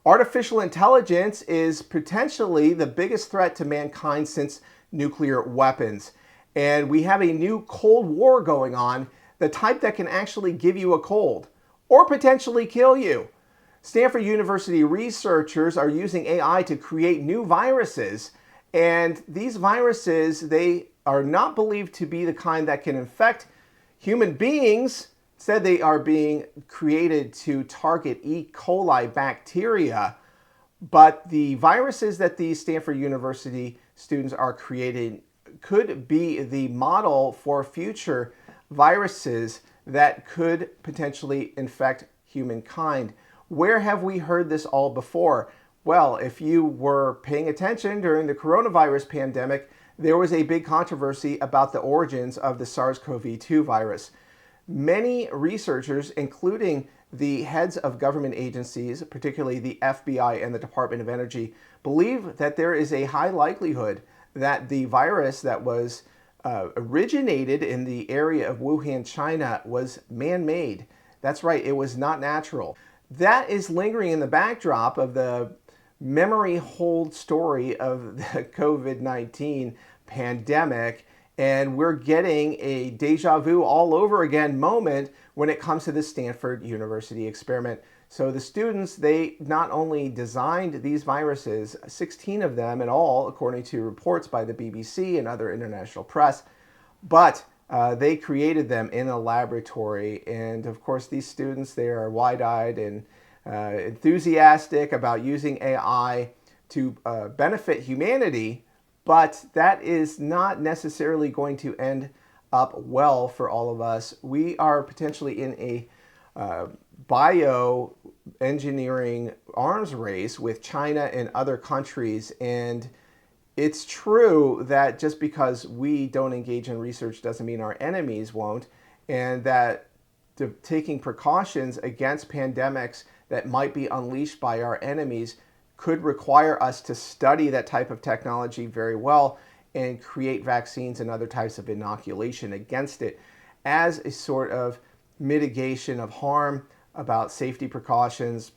Artificial intelligence is potentially the biggest threat to mankind since nuclear weapons. And we have a new Cold War going on, the type that can actually give you a cold or potentially kill you. Stanford University researchers are using AI to create new viruses, and these viruses, they are not believed to be the kind that can infect human beings. Instead, they are being created to target E. coli bacteria. But the viruses that these Stanford University students are creating could be the model for future viruses that could potentially infect humankind. Where have we heard this all before? Well, if you were paying attention during the coronavirus pandemic, there was a big controversy about the origins of the SARS-CoV-2 virus. Many researchers, including the heads of government agencies, particularly the FBI and the Department of Energy, believe that there is a high likelihood that the virus that was originated in the area of Wuhan, China, was man-made. That's right, it was not natural. That is lingering in the backdrop of the memory hold story of the COVID-19 pandemic, and we're getting a deja vu all over again moment when it comes to the Stanford University experiment. So the students, they not only designed these viruses, 16 of them in all, according to reports by the BBC and other international press, but they created them in a laboratory. And of course, these students, they are wide-eyed and enthusiastic about using AI to benefit humanity, but that is not necessarily going to end up well for all of us. We are potentially in a bioengineering arms race with China and other countries, and it's true that just because we don't engage in research doesn't mean our enemies won't, and that taking precautions against pandemics that might be unleashed by our enemies could require us to study that type of technology very well and create vaccines and other types of inoculation against it as a sort of mitigation of harm, about safety precautions,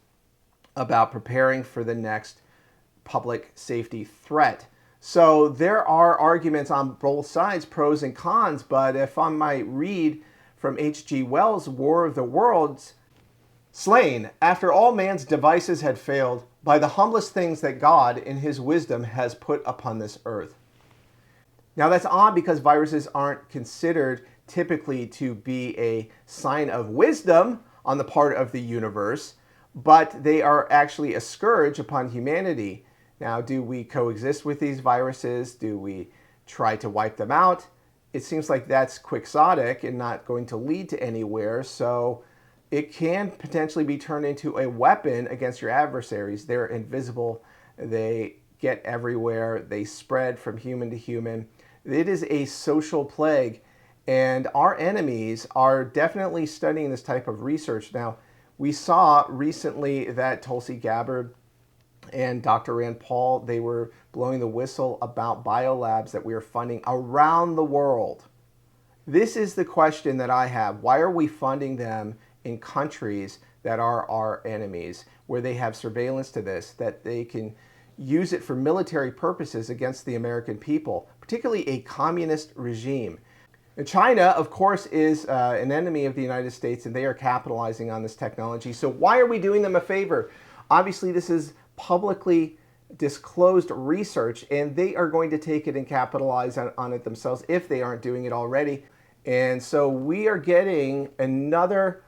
about preparing for the next public safety threat. So there are arguments on both sides, pros and cons, but if I might read from H.G. Wells' War of the Worlds, slain after all man's devices had failed by the humblest things that God in his wisdom has put upon this earth. Now that's odd because viruses aren't considered typically to be a sign of wisdom on the part of the universe, but they are actually a scourge upon humanity. Now, do we coexist with these viruses? Do we try to wipe them out? It seems like that's quixotic and not going to lead to anywhere, so it can potentially be turned into a weapon against your adversaries. They're invisible, they get everywhere, they spread from human to human. It is a social plague, and our enemies are definitely studying this type of research. Now, we saw recently that Tulsi Gabbard and Dr. Rand Paul, they were blowing the whistle about biolabs that we are funding around the world. This is the question that I have. Why are we funding them in countries that are our enemies, where they have surveillance to this, that they can use it for military purposes against the American people, particularly a communist regime? And China, of course, is an enemy of the United States, and they are capitalizing on this technology. So why are we doing them a favor? Obviously, this is publicly disclosed research, and they are going to take it and capitalize on it themselves if they aren't doing it already. And so we are getting another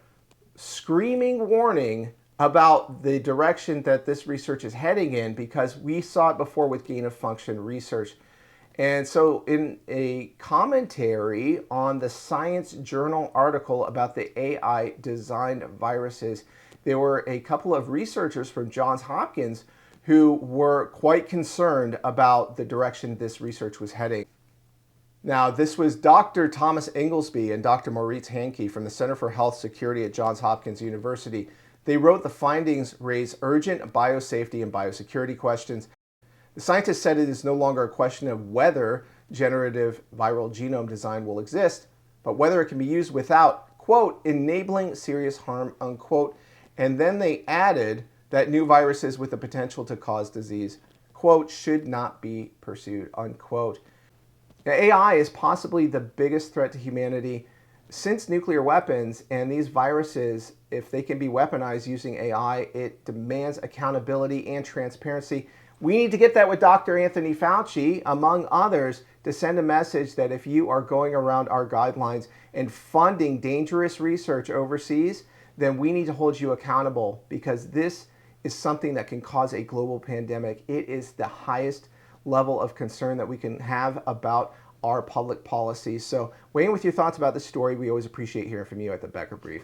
screaming warning about the direction that this research is heading in, because we saw it before with gain-of-function research. And so in a commentary on the Science Journal article about the AI-designed viruses, there were a couple of researchers from Johns Hopkins who were quite concerned about the direction this research was heading. Now, this was Dr. Thomas Inglesby and Dr. Maurice Hankey from the Center for Health Security at Johns Hopkins University. They wrote the findings raise urgent biosafety and biosecurity questions. The scientists said it is no longer a question of whether generative viral genome design will exist, but whether it can be used without, quote, enabling serious harm, unquote. And then they added that new viruses with the potential to cause disease, quote, should not be pursued, unquote. Now, AI is possibly the biggest threat to humanity since nuclear weapons, and these viruses, if they can be weaponized using AI, it demands accountability and transparency. We need to get that with Dr. Anthony Fauci, among others, to send a message that if you are going around our guidelines and funding dangerous research overseas, then we need to hold you accountable, because this is something that can cause a global pandemic. It is the highest level of concern that we can have about our public policy. So weigh in with your thoughts about this story. We always appreciate hearing from you at the Becker Brief.